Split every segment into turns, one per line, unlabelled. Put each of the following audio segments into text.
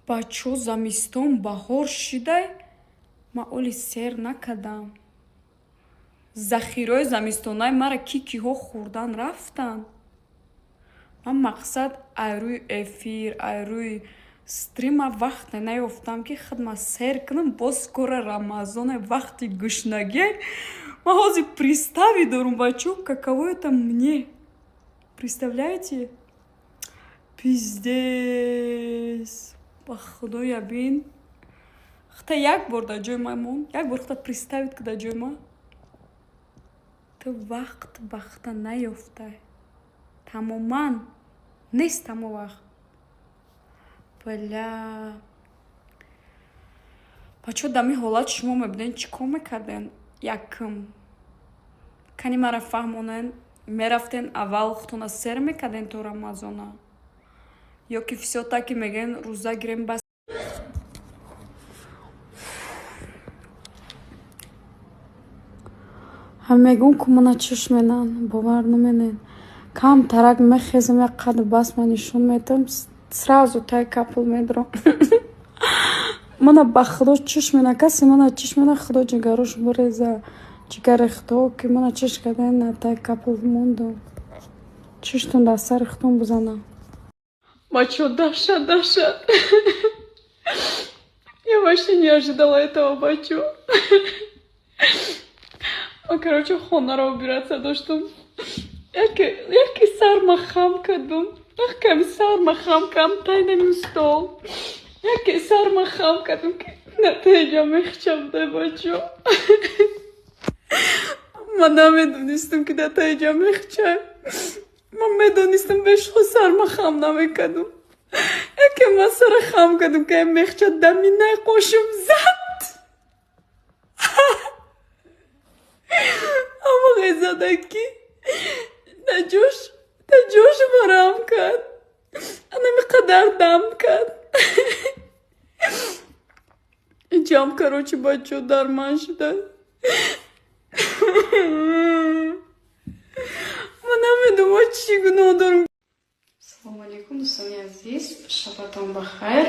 бачо замистон баҳор шидай ма оли сер накардам. Захирои замистонаи мара кикиҳо хӯрдан рафтанд. Ман мақсад ай рӯи эфир, ай рӯи стрима вақте наёфтам ки хидма сер кунам. Боз кора рамазоне вақти гушнагӣ. Ман ҳозир пристави дорум бачо, каково это мне. Представляете? Пиздец. Ба худо ябин. Хта як бор дар ҷои ман мон. Як бор хта приставид ки дар ҷои ман. Ту вақт бахта наёфтай. Тамоман нест тамо вақт. Бля. Бачо дами ҳолат шумо мебинед чӣ кор мекарден? Якм кани мара фаҳмонен, мерафтен аввал худтона сер мекарден то рамазона? Ё ки всё таки мегӯен рӯза гирем бас? Ҳамегӯн ку мана чӯш менан, бовар наменен. Кам тарак мехезам, як қадр бас ман нишон медам, сразу тай капл медрам. Мана ба худо чӯш мена, касе мана чӯш мена, худо ҷигарош буреза. Ҷигари худо ки мана чӯш кардан на тай капл мондам. Чӯштон дар сари худом бизанам. Бачо, дахшат. Я вообще не ожидала этого, бачо. Короче, хонаро убираться доштум. Яке сарма хам кардум. Ками сарма хам кам тайнамин стол. Яке сарма хам кардум ки натаҷа мехча буда, бачо. Ман намедонистам ки натаҷа мехча. Ман медонистам бешхо сарма хам намекардум. Яке ман сара хам кардум ки мехча даминаи қошум зад. Ама ғезадаки да ҷош барам кард. Намиқадар дам кард. Ҷам короче бачо дар ман шуда. Ман намедонам чӣ гуноҳ дорам. Ассалому алайкум дӯстони азиз, шабатон бахайр.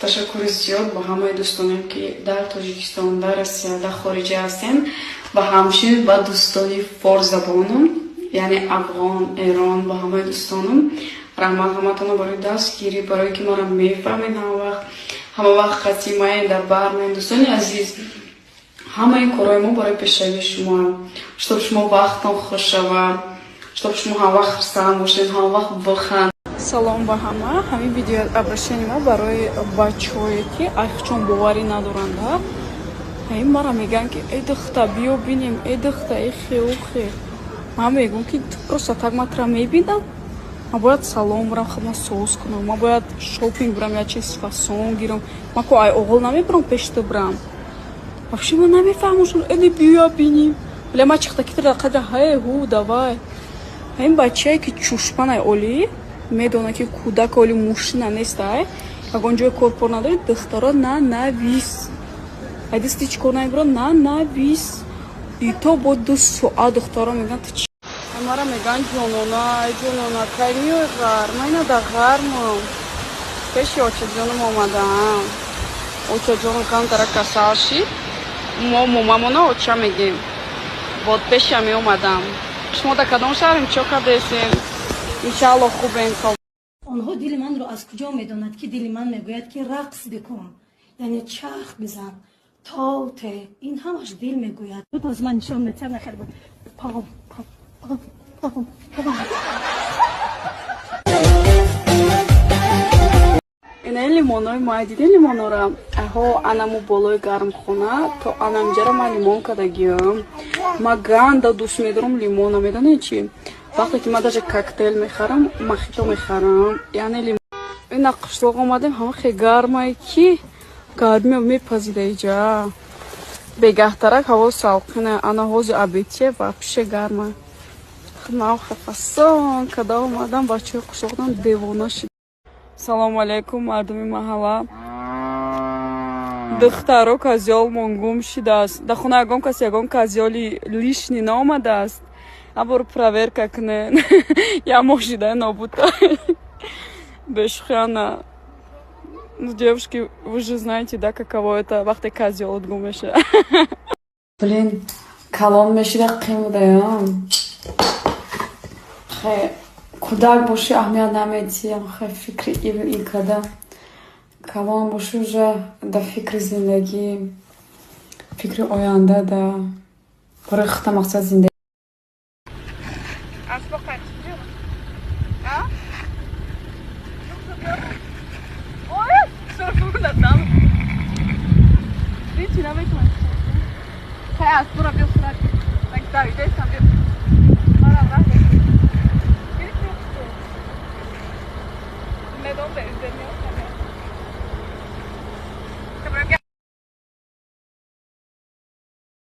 Ташаккури зиёд ба ҳамаи дӯстонем ки дар Тоҷикистон, дар Россия, дар хориҷа ҳастем. Ба ҳамчунин ба дӯстони форзабонам, яъне афғон, эрон, ба ҳамаи дӯстонам раҳмат. ҳаматонро барои дастгирӣ, барое ки маро мефаҳмед, ҳама вақт қатъи маен дар бар маен. Дӯстони азиз, ҳамаи корҳои мо барои пешравии шумо, чтоб шумо вақтон хуш шавад, чтоб шумо ҳам вақт хурсанд бошед, ҳам вақт биханд. Салом ба ҳама. Ҳамин видео обращени мо барои бачҳое ки айхчон боварӣ надоранда. Ҳаин мара мегӯянд ки эй духта биё бинем, эй духта эхе. Ман мегӯям ки просто так ман тра мебинам. Ман бояд салом бурам, хидмат соус кунам. Ман бояд шопинг бурам, я чиз фасон гирам. Ман ко ай оғол намебурам пеши ту бурам. Вообще ман намефаҳмам шуд эди биё бинем. Бля ман чихта ки тра қадра ҳай ҳу давай. Ҳаин бачае ки чушпанай оли медонад ки кӯдак оли мушина нестай. Ягон ҷои корпор надори духтаро на навис. Ай дисти чӣ кор намебурад на навис. И то бо 2 соат духтаро мегӯянд ту чӣ. Мара мегӯянд ҷонона кай миёй ғарма, ина да ғармам. Пеши очаҷонам омадаам. Очаҷонам кам тара касал шид. Мо момамона оча мегем. Бод пеша меомадам. Шумо да кадом шаҳрем чо кардесем? Иншалло хубем.
онҳо дили манро аз куҷо медонад ки дили ман мегӯяд ки рақс бикун, яъне чарх бизан, тоте, ин ҳамаш дил мегӯяд. Боз ман нишон метам нахер буд. Пам.
Инаи лимонои май дидем лимонора. Аҳо анаму болои гармхона то анамҷара ман лимон кардагиам. Ма ганда дӯст медорам лимона. Медонед чӣ? Вақте ки ман даже коктейл мехарам, мохито мехарам. Яъне лимон. Ина қишлоқ омадем, ҳама хе гармае ки гармия мепазида иҷа. Бегаҳтарак ҳаво салқина. Ана ҳозир обедче вообще гарма. Хидмат хафасон када омадам, бачаҳои қишлоқдам девона шид. Салому алайкум мардуми маҳалла. Духтаро козёлмон гум шидааст. Дар хона ягон кас ягон козёли лишни наомадааст. Абор проверка кунен. Я мошида нобута. Бешхана. Ну, девушки, вы же знаете, да, каково это вахте козел от гумыша. Блин, калон мешида қимудаям. Хе, кудак боши ахмияд наметиям, хе, фикри и когда. Калон боши уже да фикри зиндагӣ, фикри оянда да. Барои хита мақсад зиндагӣ.
Видите, на выключение. Сейчас, пора без срать. Так, да, идей сам.